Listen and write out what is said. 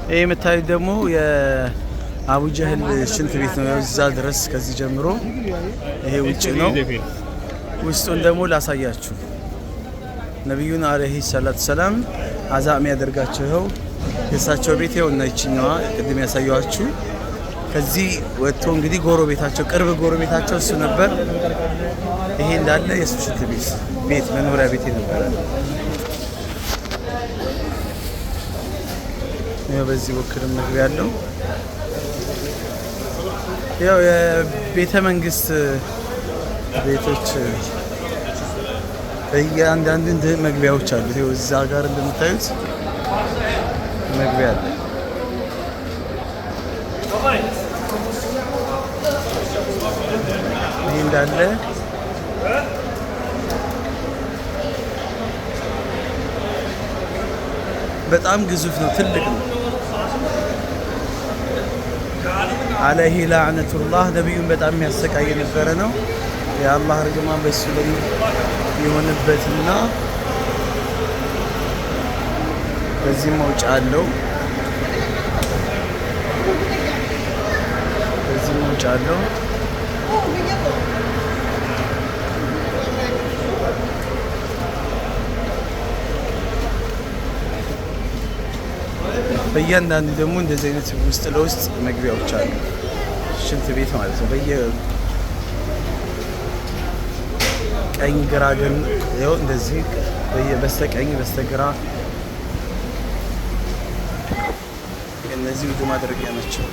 ይሄ የምታዩት ደግሞ የአቡ ጀህል ሽንት ቤት ነው። እዛ ድረስ ከዚህ ጀምሮ ይሄ ውጭ ነው። ውስጡን ደግሞ ላሳያችሁ። ነብዩን አለይሂ ሰላቱ ሰላም አዛም ያደርጋቸው ይኸው የእሳቸው ቤት ይኸው እና ይችኛዋ ቅድም ያሳየኋችሁ። ከዚህ ወጥቶ እንግዲህ ጎረቤታቸው ቅርብ ጎረቤታቸው እሱ ነበር። ይሄ እንዳለ የሱ ሽንት ቤት መኖሪያ ቤት ነበር። ይኸው በዚህ በኩልም መግቢያ ያለው ያው የቤተ መንግስት ቤቶች በእያንዳንዱ መግቢያዎች አሉት። ይኸው እዛ ጋር እንደምታዩት መግቢያ አለ። ይሄ እንዳለ በጣም ግዙፍ ነው፣ ትልቅ ነው። አለይሂ ላዕነቱላህ ነብዩን በጣም የሚያሰቃይ የነበረ ነው። የአላህ ርግማን በሱ ላይ የሆነበትና በዚህ መውጫ አለው። በዚህ መውጫ አለው። በእያንዳንዱ ደግሞ እንደዚህ አይነት ውስጥ ለውስጥ መግቢያዎች አሉ። ሽንት ቤት ማለት ነው። ቀኝ ግራ ግን ያው እንደዚህ በስተቀኝ በስተግራ እነዚህ ውዱ ማድረጊያ ናቸው።